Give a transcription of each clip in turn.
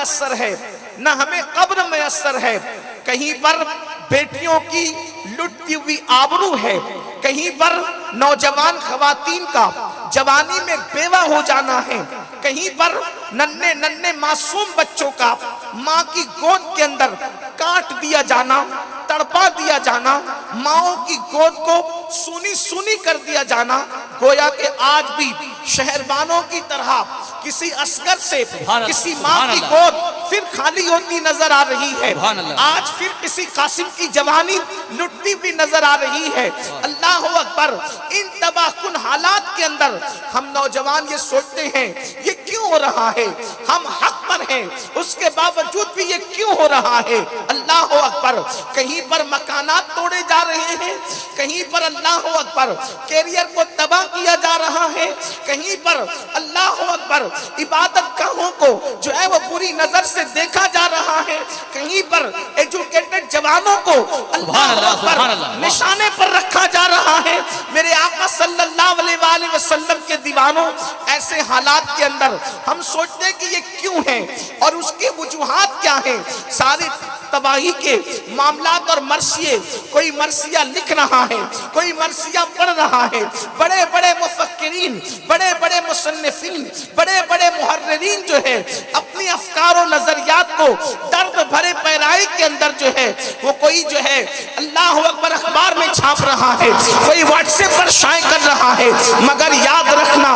میسر ہے نہ ہمیں قبر میسر ہے. کہیں پر بیٹیوں کی لٹتی ہوئی آبرو ہے, کہیں پر نوجوان خواتین کا جوانی میں بیوہ ہو جانا ہے, کہیں پر ننھے ننھے معصوم بچوں کا ماں کی گود کے اندر کاٹ دیا جانا, تڑپا دیا جانا, ماؤں کی گود کو سونی سونی کر دیا جانا. گویا کہ آج بھی شہربانوں کی طرح کسی عسکر سے کسی ماں کی گود پھر خالی ہوتی نظر آ رہی ہے. آج پھر کسی قاسم کی جوانی لٹتی بھی نظر آ رہی ہے. اللہ اکبر. ان تباہ کن حالات کے اندر ہم نوجوان یہ سوچتے ہیں یہ کیوں ہو رہا ہے, ہم حق پر ہیں, اس کے باوجود بھی یہ کیوں ہو رہا ہے. اللہ اکبر. کہیں پر مکانات توڑے جا رہے ہیں, کہیں پر اللہ اکبر کیریئر کو تباہ کیا جا رہا ہے, کہیں پر اللہ اکبر عبادت گاہوں کو جو ہے وہ بری نظر سے دیکھا جا رہا ہے, کہیں پر ایجوکیٹڈ جوانوں کو اللہ اکبر نشانے پر رکھا جا رہا ہے. میرے آقا صلی اللہ علیہ وآلہ وسلم کے دیوانوں, ایسے حالات کے اندر ہم سوچتے ہیں کہ یہ کیوں ہے اور اس کے وجوہات کیا ہیں. ساری تباہی کے معاملات اور مرثیے, کوئی مرثیہ لکھ رہا ہے, کوئی مرثیہ پڑھ رہا ہے. بڑے بڑے مفکرین, بڑے بڑے مصنفین, بڑے بڑے محررین جو ہے اپنی افکار و نظریات کو درد بھرے پیرائی کے اندر جو ہے وہ کوئی جو ہے اللہ اکبر اخبار میں چھاپ رہا ہے, کوئی واٹس ایپ پر شائع کر رہا ہے. مگر یاد رکھنا,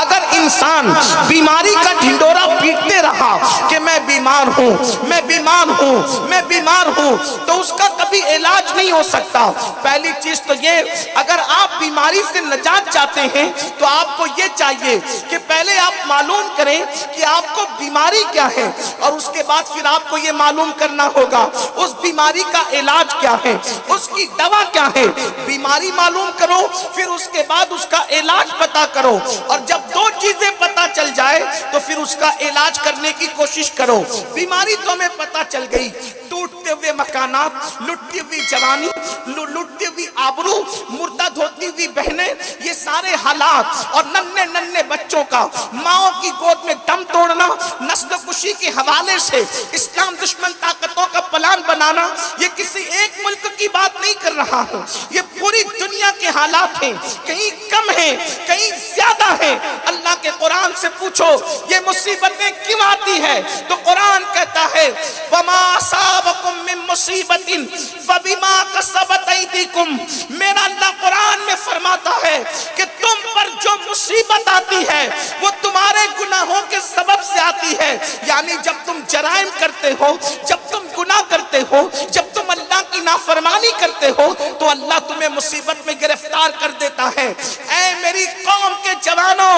اگر انسان بیماری کا ڈھنڈورا پیٹتے رہا کہ میں بیمار ہوں, میں بیمار ہوں, میں بیمار ہوں, تو اس کا کبھی علاج نہیں ہو سکتا. پہلی چیز تو یہ, اگر آپ بیماری سے نجات چاہتے ہیں تو آپ کو یہ چاہیے کہ پہلے آپ معلوم کریں کہ آپ کو بیماری کیا ہے, اور اس کے بعد پھر آپ کو یہ معلوم کرنا ہوگا اس بیماری کا علاج کیا ہے, اس کی دوا کیا ہے. بیماری معلوم کرو, پھر اس کے بعد اس کا علاج پتا کرو, اور جب دو چیزیں پتا چل جائے تو پھر اس کا علاج کرنے کی کوشش کرو. بیماری تو ہمیں پتا چل گئی, ٹوٹتے ہوئے مکانات, لٹتی ہوئی جوانی, لٹتی ہوئی آبرو, مردہ ہوتی ہوئی بہنیں, یہ سارے حالات, اور ننھے ننھے بچوں کا ماؤں کی گود میں دم توڑنا, نسل کشی کے حوالے سے اسلام دشمن طاقتوں کا پلان بنانا, یہ کسی ایک ملک کی بات نہیں کر رہا ہوں, یہ پوری دنیا کے حالات ہیں. کہیں کم ہیں, کہیں زیادہ ہیں. اللہ کے قرآن سے پوچھو یہ مصیبتیں کیوں آتی ہے, تو قرآن کہتا ہے وَمَا أَصَابَكُم مِّن مُّصِيبَةٍ فَبِمَا كَسَبَتْ أَيْدِيكُمْ. میرا اللہ قرآن میں فرماتا ہے کہ تم پر جو مصیبت آتی ہے وہ تمہارے گناہوں کے سبب سے آتی ہے. یعنی جب تم جرائم کرتے ہو, جب تم گناہ کرتے ہو, جب تم اللہ کی نافرمانی کرتے ہو تو اللہ تمہیں مصیبت میں گرفتار کر دیتا ہے. اے میری قوم کے جوانوں,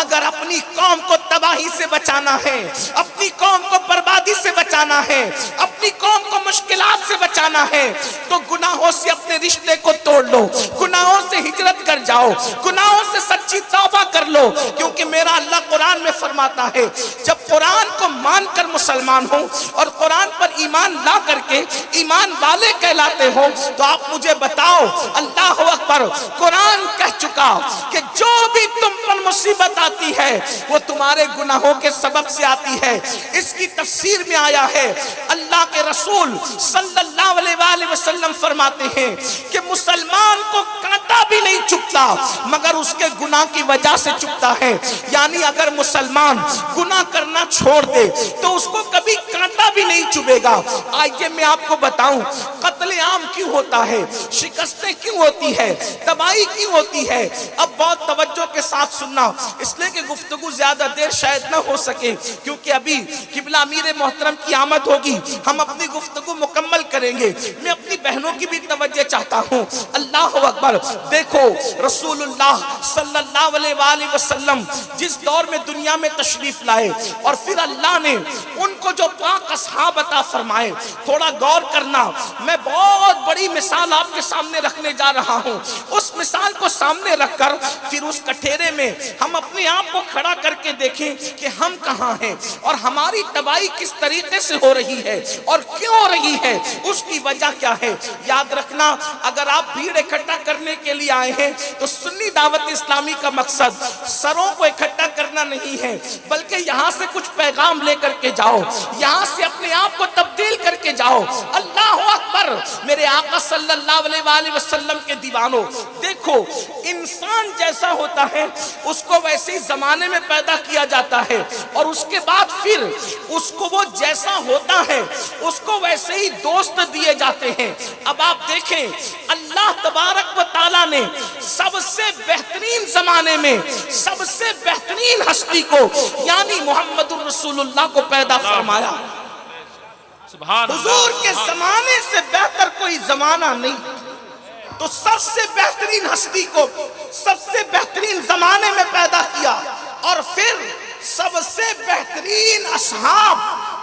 اگر اپنی قوم کو تباہی سے بچانا ہے, اپنی قوم کو بربادی سے بچانا ہے, اپنی قوم کو مشکلات سے بچانا ہے, تو گناہوں سے اپنے رشتے کو توڑ لو, گناہوں سے ہجرت کر جاؤ, گناہوں سے سچی توبہ کر لو. کیونکہ میرا اللہ قرآن میں فرماتا ہے جب قرآن کو مان کر مسلمان ہو اور قرآن پر ایمان لا کر کے ایمان والے کہلاتے ہو, تو آپ مجھے بتاؤ, اللہ اکبر, قرآن کہہ چکا کہ جو بھی تم پر مصیبت آتی ہے وہ تمہارے گناہوں کے سبب سے آتی ہے. اس کی تفسیر میں آیا ہے, اللہ کے رسول صلی اللہ علیہ وآلہ وسلم فرماتے ہیں کہ مسلمان کو کانٹا بھی نہیں چبھتا مگر اس کے گناہ کی وجہ سے چبھتا ہے. یعنی اگر مسلمان گناہ کرنا چھوڑ دے تو اس کو کبھی کانٹا بھی نہیں چبھے گا. آئیے میں آپ کو بتاؤں قتل عام کیوں ہوتا ہے, شکستیں کیوں ہوتی ہے, تباہی کیوں ہوتی ہے. اب بہت توجہ کے ساتھ سننا, اس لیے کہ گفتگو زیادہ دیر شاید نہ ہو سکے, کیونکہ ابھی قبلہ امیر محترم کی آمد ہوگی, ہم اپنی گفتگو مکمل کریں گے. میں اپنی بہنوں کی بھی توجہ چاہتا ہوں. اللہ اکبر. دیکھو رسول اللہ صلی اللہ علیہ وآلہ وسلم جس دور میں دنیا میں تشریف لائے, اور پھر اللہ نے ان کو جو پاک اصحاب عطا فرمائے. تھوڑا غور کرنا, میں بہت بڑی مثال آپ کے سامنے رکھنے جا رہا ہوں. اس مثال کو سامنے رکھ کر پھر اس کٹھیرے میں ہم اپنے آپ کو کھڑا کر کے دیکھیں کہ ہم کہاں ہیں اور ہماری تباہی کس طریقے سے ہو رہی ہے اور کیوں ہو رہی ہے, اس کی وجہ کیا ہے. یاد رکھنا, اگر آپ بھیڑ اکٹھا کرنے کے لیے آئے ہیں تو سنی دعوت اسلامی کا مقصد سروں کو اکٹھا کرنا نہیں ہے, بلکہ یہاں سے کچھ پیغام لے کر کے جاؤ, یہاں سے اپنے آپ کو تبدیل کر کے جاؤ. اللہ اکبر. میرے آقا صلی اللہ علیہ وآلہ وسلم کے دیوانوں, دیکھو انسان جیسا ہوتا ہے اس کو ویسے ہی زمانے میں پیدا کیا جاتا ہے, اور اس کے بعد پھر اس کو وہ جیسا ہوتا ہے اس کو ویسے ہی دوست دیے جاتے ہیں. اب آپ دیکھیں, اللہ تبارک و تعالیٰ نے سب سے بہترین زمانے میں سب سے بہترین ہستی کو یعنی محمد الرسول اللہ کو پیدا فرمایا. حضور کے زمانے سے بہتر کوئی زمانہ نہیں, تو سب سے بہترین ہستی کو سب سے بہترین زمانے میں پیدا کیا, اور پھر سب سے بہترین اصحاب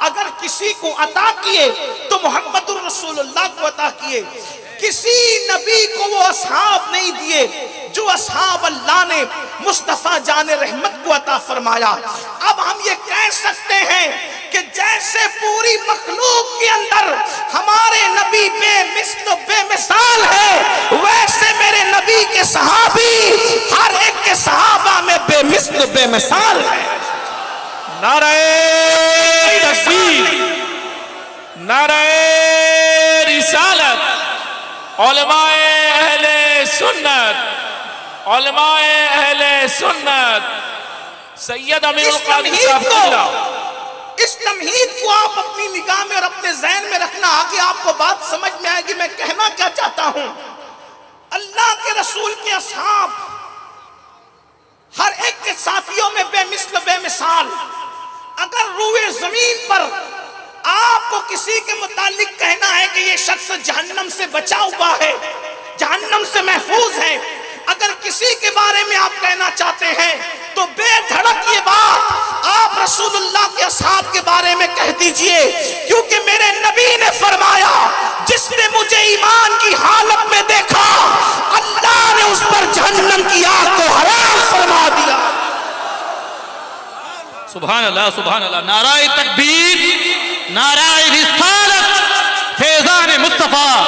اگر کسی کو عطا کیے تو محمد الرسول اللہ کو عطا کیے. کسی نبی کو وہ اصحاب نہیں دیے جو اصحاب اللہ نے مصطفیٰ جان رحمت کو عطا فرمایا. اب ہم یہ کہہ سکتے ہیں کہ جیسے پوری مخلوق کے اندر ہمارے نبی بے مثل بے مثال ہے, ویسے میرے نبی کے صحابی ہر ایک کے صحابہ میں بے مثل بے مثال ہے. نعرہ تکبیر, نعرہ رسالت. علماء اہل سنت, علماء اہل سنت, سید امیر القادری صاحب. اس تمہید کو آپ اپنی نگاہ میں اور اپنے ذہن میں رکھنا, آگے آپ کو بات سمجھ میں آئے گی میں کہنا کیا چاہتا ہوں. اللہ کے رسول کے اصحاب ہر ایک کے ساتھیوں میں بے مثل بے مثال. اگر روئے زمین پر آپ کو کسی کے متعلق کہنا ہے کہ یہ شخص جہنم سے بچا ہوا ہے, جہنم سے محفوظ ہے, اگر کسی کے بارے میں آپ کہنا چاہتے ہیں تو بے دھڑک یہ بات آپ رسول اللہ کے اصحاب کے بارے میں کہہ دیجئے, کیونکہ میرے نبی نے فرمایا جس نے مجھے ایمان کی حالت میں دیکھا اللہ نے اس پر جہنم کی آگ کو حرام فرما دیا. سبحان اللہ, سبحان اللہ. نعرہ تکبیر, نعرہ رسالت, فیضان مصطفیٰ.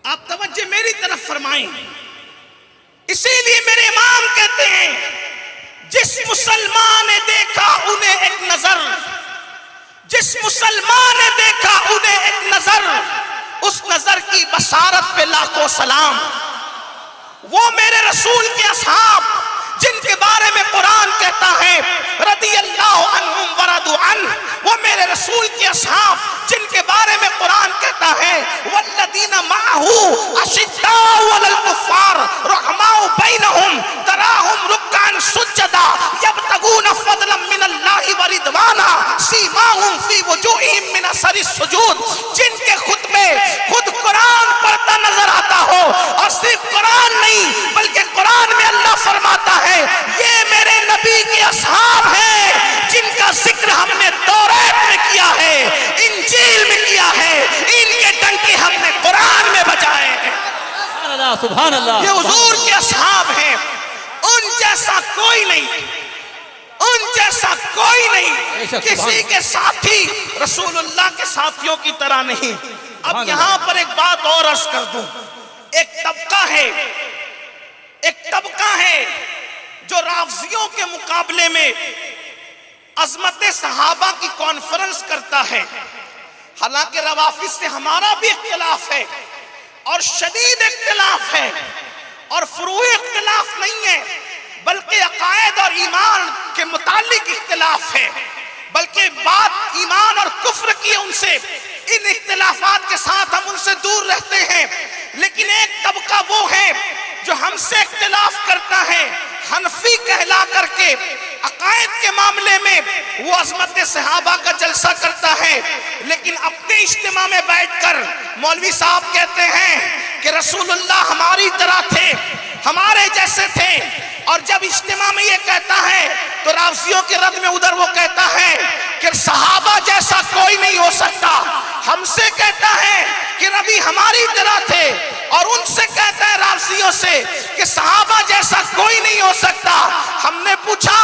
آپ توجہ میری طرف فرمائیں. اسی لیے میرے امام کہتے ہیں جس مسلمان نے دیکھا انہیں ایک نظر, جس مسلمان نے دیکھا انہیں ایک نظر, اس نظر کی بشارت پہ لاکھوں سلام. وہ میرے رسول کے اصحاب جن کے بارے میں قرآن کہتا ہے رضی اللہ عنہم ورضوا عنہ, وہ میرے رسول کے اصحاب جن کے بارے میں قرآن کہتا ہے والذین معہ اشداء علی الکفار رحماء بینہم تراہم رکعا سجدا یبتغون فضلا من اللہ ورضوانا سیماہم فی وجوہہم من اثر السجود. جن کے خطبے خود قرآن پڑھتا نظر آتا ہو, اور صرف قرآن نہیں بلکہ قرآن میں اللہ فرماتا ہے یہ میرے نبی کے اصحاب ہیں جن کا ذکر ہم نے توریت میں کیا ہے, انجیل میں کیا ہے, ان کے ڈنکے ہم نے قرآن میں بجائے ہیں. سبحان اللہ. یہ حضور کے اصحاب ہیں, ان جیسا کوئی نہیں, ان جیسا کوئی نہیں, کسی کے ساتھی رسول اللہ کے ساتھیوں کی طرح نہیں. اب یہاں پر ایک بات اور عرض کر دوں, ایک طبقہ ہے جو رافضیوں کے مقابلے میں عظمت صحابہ کی کانفرنس کرتا ہے. حالانکہ روافض سے ہمارا بھی اختلاف ہے اور شدید اختلاف ہے, اور فروع اختلاف نہیں ہے بلکہ عقائد اور ایمان کے متعلق اختلاف ہے, بلکہ بات ایمان اور کفر کی ان سے, ان اختلافات کے ساتھ ہم ان سے دور رہتے ہیں. لیکن ایک طبقہ وہ ہے جو ہم سے اختلاف کرتا ہے, حنفی کہلا کر کے عقائد کے معاملے میں وہ عظمت صحابہ کا جلسہ کرتا ہے, لیکن اپنے اجتماع میں بیٹھ کر مولوی صاحب کہتے ہیں کہ رسول اللہ ہماری طرح تھے, हमारे जैसे थे। और जब इज्तिमा में ये कहता है तो राफियों के रद में उधर वो कहता है कि सहाबा जैसा कोई नहीं हो सकता। हमसे कहता है कि नबी हमारी तरह थे, और उनसे कहता है राफियों से कि सहाबा जैसा कोई नहीं हो सकता। हमने पूछा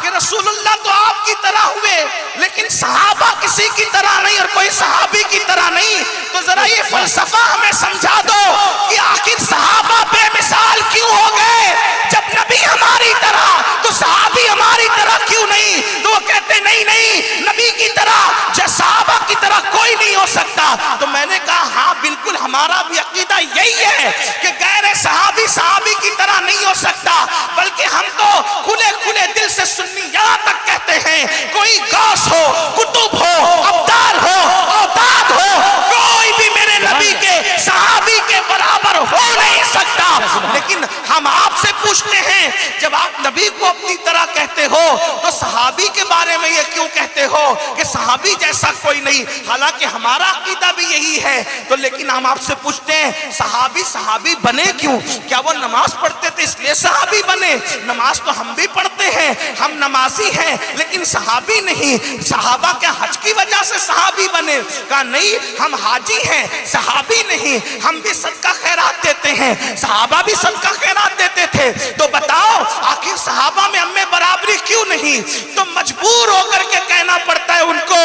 कि रसूलुल्लाह तो आपकी तरह हुए, लेकिन सहाबा किसी की तरह नहीं और कोई सहाबी की तरह नहीं। तो जरा ये फलसफा हमें समझा दो कि आखिर सहाबा बेमिसाल क्यों हो गए? जब नबी हमारी तरह तो सहाबी हमारी तरह क्यों नहीं? तो वो कहते नहीं नहीं, नबी की तरह जैसे सहाबा की तरह कोई नहीं हो सकता। तो मैंने कहा हाँ बिल्कुल, हमारा भी अकीदा यही है कि गैर सहाबी सहाबी की तरह नहीं हो सकता, बल्कि हम तो खुले खुले दिल से सुन्नी यहाँ तक कहते हैं कोई गौस हो, कुतुब हो, अब्दाल हो, औताद हो, कोई भी मेरे नबी के सहाबी के बराबर हो नहीं सकता। लेकिन हम आपसे पूछते हैं, जब आप नबी को अपनी तरह कहते हो तो सहाबी के बारे में ये क्यों कहते हो कि सहाबी जैसा कोई नहीं? हालांकि हमारा अकीदा भी यही है। तो लेकिन हम आपसे पूछते हैं सहाबी सहाबी बने क्यों? क्या वो नमाज पढ़ते थे इसलिए सहाबी बने? नमाज तो हम भी पढ़ते हैं, हम नमाजी हैं, लेकिन सहाबी नहीं। सहाबा क्या हज की वजह से सहाबी बने? कहा नहीं, हम हाजी हैं, सहाबी नहीं। हम भी सदका खैरात देते हैं, सहाबा भी सदका खैरात देते थे। तो बताओ आखिर सहाबा में हमें बराबरी क्यों नहीं? तो मजबूर होकर के कहना पड़ता है उनको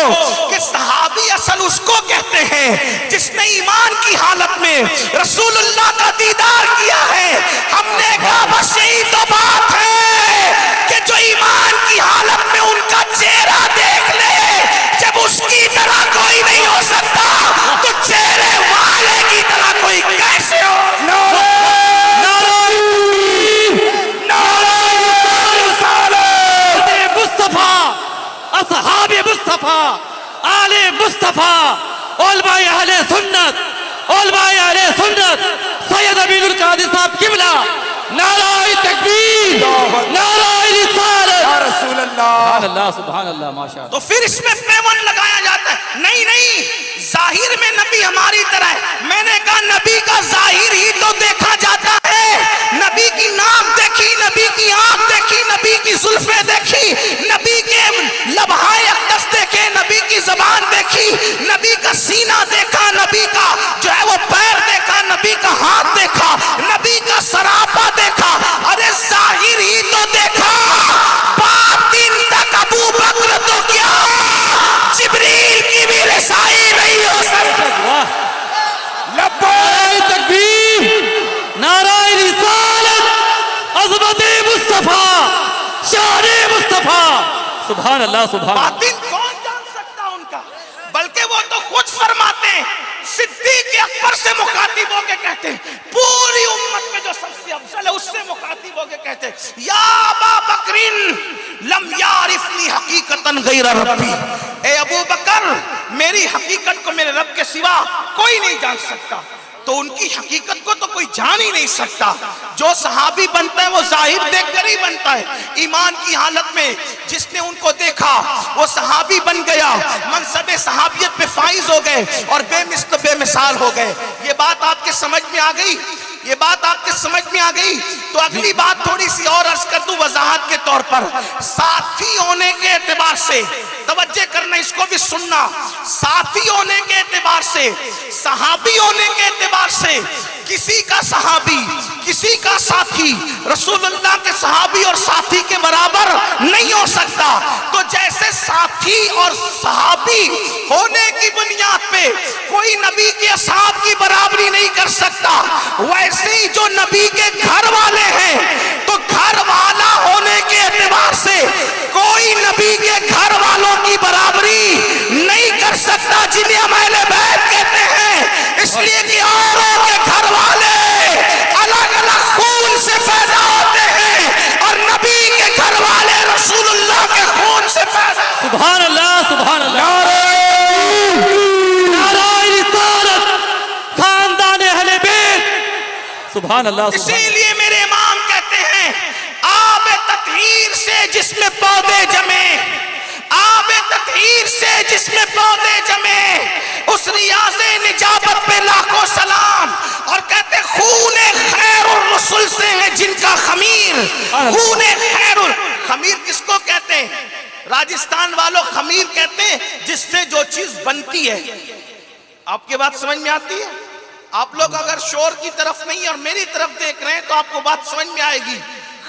कि सहाबी असल उसको कहते हैं जिसने ईमान की हालत में रसूलुल्लाह का दीदार किया है। हमने कहा बस यही तो बात है कि जो ईमान की हालत में उनका चेहरा देख ले, जब उसकी तरह कोई नहीं हो सकता तो चेहरे वाले की तरह कोई कैसे हो? असहाबे मुस्तफा, आले मुस्तफा, उलमाए अहले सुन्नत, उलमाए अहले सुन्नत, सैयद अमीनुल कादिर साहब किबला, नाराए तकबीर, नाराए रिसालत, या रसूल अल्लाह, सुभान अल्लाह, माशाअल्लाह। तो फिर इसमें पेवन लगाया जाता है, नहीं नहीं, जाहिर में नबी हमारी तरह है। मैंने कहा नबी का जाहिर ही तो देखा जाता है। नबी की नाक देखी, नबी की आंख देखी, नबी की जुल्फे देखी, नबी के लबहाए अक़दस देखे, नबी की जबान देखी, नबी का सीना देखा, नबी का जो है वो पैर देखा, नबी का हाथ देखा, नबी का सरापा देखा। अरे जाहिर ही तो देखा, बातिन तक अबू बकर तो क्या जिब्रील की भी रसाई नहीं हो सकती। नाराए तकबीर, नाराए रिसालत, अज़मत मुस्तफा, शान मुस्तफा, सुभान अल्लाह, सुभान। बातिन कौन जान सकता उनका? बल्कि वो तो खुद फरमाते हैं, सिद्दीक़ अकबर से मुखातिब होके कहते हैं, पूरी उम्मत में जो सबसे अफजल है उससे मुखातिब होके कहते हैं, या अबा बकरिन लम यारिफनी हकीकतन गैर रब्बी। ए अबू बकर, मेरी हकीकत को मेरे रब के सिवा कोई नहीं जान सकता। तो उनकी हकीकत को तो कोई जान ही नहीं सकता। जो सहाबी बनता है वो जाहिर देखकर ही बनता है। ईमान की हालत में जिसने उनको देखा वो सहाबी बन गया, मनसबे सहाबियत पे फाइज हो गए और बेमिसल बेमिसाल हो गए। ये बात आपके समझ में आ गई? ये बात आपके समझ में आ गई? तो अगली बात थोड़ी सी और अर्ज कर दूं वजाहत के तौर पर। साथी होने के एतबार से, तवज्जो करना, इसको भी सुनना, साथी होने के एतबार से, सहाबी होने के एतबार से किसी का सहाबी, किसी का साथी रसूलुल्लाह के सहाबी और साथी के बराबर नहीं हो सकता। तो जैसे साथी और सहाबी होने की बुनियाद पे कोई नबी के असहाब की बराबरी नहीं कर सकता, वैसे ही जो नबी के घर वाले हैं तो घर वाला होने के एतबार से कोई नबी के घर वालों की बराबरी नहीं कर सकता, जिन्हें हम अहले बैत कहते हैं। इसलिए कि औरों के घर वाले अलग अलग खून से पैदा होते हैं और नबी के घर वाले रसूलुल्लाह के खून से पैदा। सुभान अल्लाह, सुभान अल्लाह, नाराए रिसालत, खानदान अहले बैत, सुभान अल्लाह। इसीलिए मेरे इमाम कहते हैं, आब तत्हीर से जिसमें पौधे जमे, आब तत्हीर से जिसमें पौधे जमे, उस रियाज़े निजाबत पे लाखों सलाम। और कहते खून खैर और रसूल से है जिन खमीर, खून खैर। खमीर किसको कहते हैं? राजस्थान वालों खमीर कहते हैं जिससे जो चीज बनती है। आपकी बात समझ में आती है? आप लोग अगर शोर की तरफ नहीं और मेरी तरफ देख रहे हैं तो आपको बात समझ में आएगी।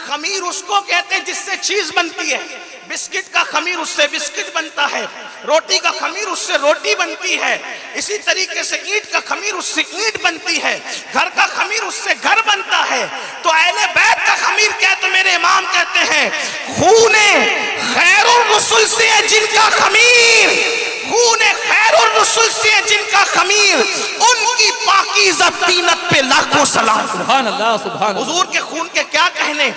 खमीर उसको कहते हैं जिससे चीज बनती है। बिस्किट का खमीर उससे बिस्किट बनता है, रोटी का खमीर उससे रोटी बनती है, इसी तरीके से ईंट का खमीर उससे ईंट बनती है, घर का खमीर उससे घर बनता है। तो अहले बैत का खमीर क्या है? तो मेरे इमाम कहते हैं खूने खैरुर रसूल से है जिनका खमीर, खूने खैरुर रसूल से है जिनका खमीर, उनकी पाकीज़ा तीनत पे लाखों सलाम। सुभान अल्लाह, सुभान अल्लाह। हुजूर के खून के क्या कहने,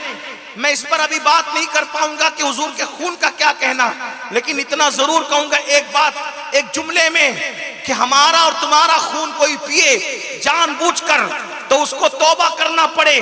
मैं इस पर अभी बात नहीं कर पाऊंगा कि हुजूर के खून का क्या कहना, लेकिन इतना जरूर कहूंगा एक बात एक जुमले में कि हमारा और तुम्हारा खून कोई पिए जानबूझकर तो उसको तौबा करना पड़े,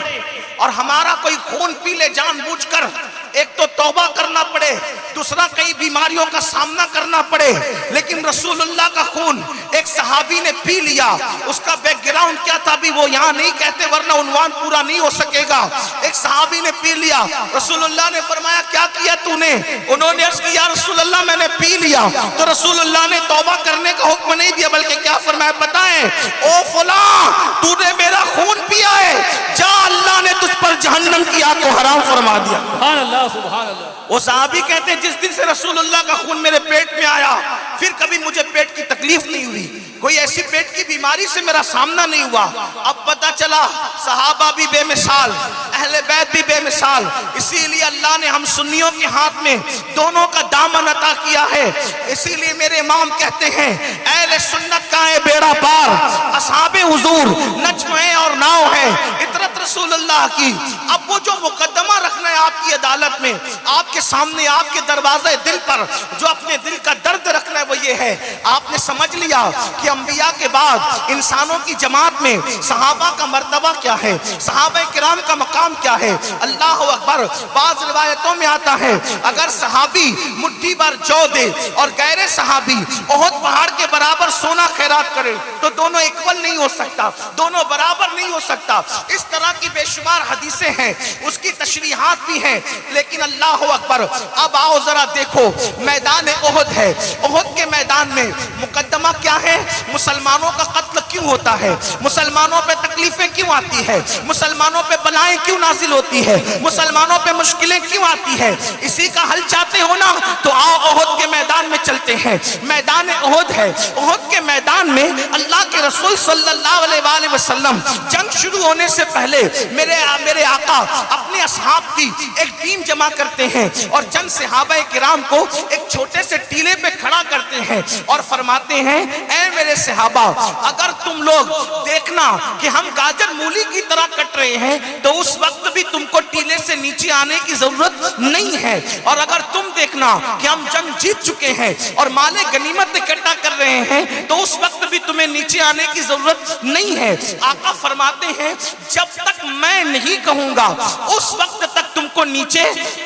और हमारा कोई खून पी ले जानबूझकर, एक तो तौबा करना पड़े, दूसरा कई बीमारियों का सामना करना पड़े। लेकिन रसूलुल्लाह का खून एक सहाबी ने पी लिया, उसका बैकग्राउंड क्या था अभी वो यहाँ नहीं कहते वरना उन्वान पूरा नहीं हो सकेगा। एक सहाबी ने पी लिया, रसूलुल्लाह ने फरमाया क्या किया तूने? उन्होंने अर्ज किया रसूलुल्लाह मैंने पी लिया। तो रसूलुल्लाह ने तौबा करने का हुक्म नहीं दिया बल्कि क्या फरमाया पता है? ओ फलां तूने मेरा खून पिया है, जा अल्लाह ने तुझ पर जहन्नम की आग को हराम फरमा दिया। सुभान अल्लाह, सुभान अल्लाह। वो सहाबी कहते हैं जिस दिन से रसूलुल्लाह का खून मेरे पेट में आया फिर कभी मुझे पेट की तकलीफ नहीं हुई, कोई ऐसी पेट की बीमारी से मेरा सामना नहीं हुआ। अब पता चला सहाबा भी बेमिसाल, अहले बैत भी बेमिसाल, इसीलिए अल्लाह ने हम सुन्नियों के हाथ में दोनों का दामन अता किया है। इसीलिए मेरे इमाम कहते हैं अहले सुन्नत का है बेड़ा पार, असहाबे हुजूर नज्म है और नाव है, इतरत रसूलुल्लाह की। अब वो जो मुकद्दमा रखना है आपकी अदालत में, आपके सामने, आपके दरवाजे दिल पर जो अपने दिल का दर्द रखना है वो ये है, आपने समझ लिया कि अंबिया के बाद इंसानों की जमात में सहाबा का मर्तबा क्या है, सहाबा किराम का मकाम क्या है। अल्लाह अकबर। बाज़ रिवायतों में आता है अगर सहाबी मुट्ठी भर जौ दे और गैर सहाबी ओहद पहाड़ के बराबर सोना खैरात करे तो दोनों इक्वल नहीं हो सकता, दोनों बराबर नहीं हो सकता। इस तरह की बेशुमार हदीसें हैं, उसकी तशरीहात भी हैं, लेकिन अल्लाह अकबर। अब आओ जरा देखो मैदान ओहद है, ओहद के मैदान में मुकद्दमा क्या है? मुसलमानों का कत्ल क्यों होता है, मुसलमानों पे तकलीफें क्यों आती है, मुसलमानों पे बलाएं क्यों नाजिल होती है, मुसलमानों पे मुश्किलें क्यों आती है। इसी का हल चाहते हो ना तो आओ ओहद के मैदान में चलते हैं। मैदान ओहद है, ओहद के मैदान में अल्लाह के रसूल सल्लल्लाहु अलैहि वसल्लम जंग शुरू होने से पहले मेरे आका अपने असहाब की एक टीम जमा करते हैं और चंद सहाबा किराम को एक छोटे से टीले पे खड़ा करते हैं और फरमाते हैं ऐ मेरे सहाबा अगर तुम लोग देखना कि हम गाजर मूली की तरह कट रहे हैं तो उस वक्त भी तुमको टीले से नीचे आने की जरूरत नहीं है, और अगर तुम देखना कि हम जंग जीत चुके हैं और माले गनीमत इकट्ठा कर रहे हैं तो उस वक्त भी तुम्हें नीचे आने की जरूरत नहीं है। आका फरमाते हैं जब तक मैं नहीं कहूंगा उस वक्त तक तुमको नीचे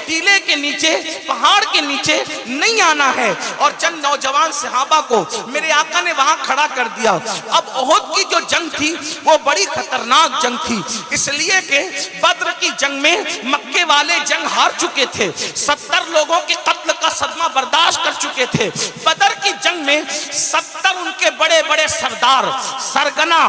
टीले के नीचे पहाड़ के नीचे नहीं आना है। और चंद नौजवान सहाबा को मेरे आका ने वहां खड़ा कर दिया। अब ओहद की जो जंग थी वो बड़ी खतरनाक जंग थी, इसलिए कि बद्र की जंग में मक्के वाले जंग हार चुके थे, 70 लोगों के कत्ल का सदमा बर्दाश्त कर चुके थे। बदर की जंग में 70 उनके बड़े बड़े सरदार सरगना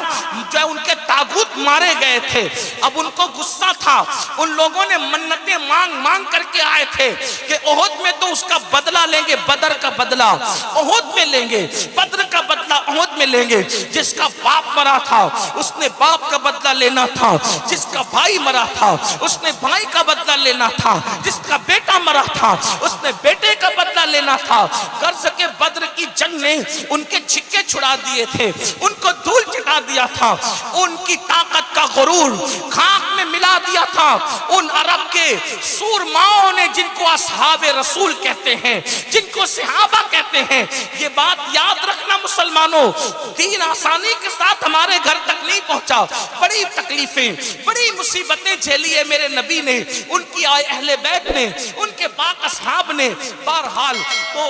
जो उनके तागूत मारे गए थे। अब उनको गुस्सा था, उन लोगों ने मन्नतें मांग मांग करके आए थे कि ओहद में तो उसका बदला लेंगे, बदर का बदला ओहद में लेंगे, बद्र का बदला ओहद में लेंगे। जिसका बाप मरा था उसने बाप का बदला लेना था, जिसका भाई मरा था उसने भाई का बदला लेना था, जिसका बेटा मरा था उसने बेटे का बदला लेना था। कर्ज के बद्र की जंग ने उनके छिक्के छुड़ा दिए थे, उनको धूल चटा दिया था, उनकी ताकत का गुरूर खाक में मिला दिया था। उन अरब के सूरमाओं ने जिनको असहाबे रसूल कहते हैं, जिनको सहाबा कहते हैं, ये बात याद रखना मुसलमानों, दीन आसानी के साथ हमारे घर तक नहीं पहुंचा, बड़ी तकलीफें बड़ी मुसीबतें झेली है मेरे नबी ने, उनकी अहले बैत ने, उनके पाक असहाब ने। बहरहाल तो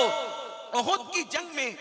ओहद की जंग में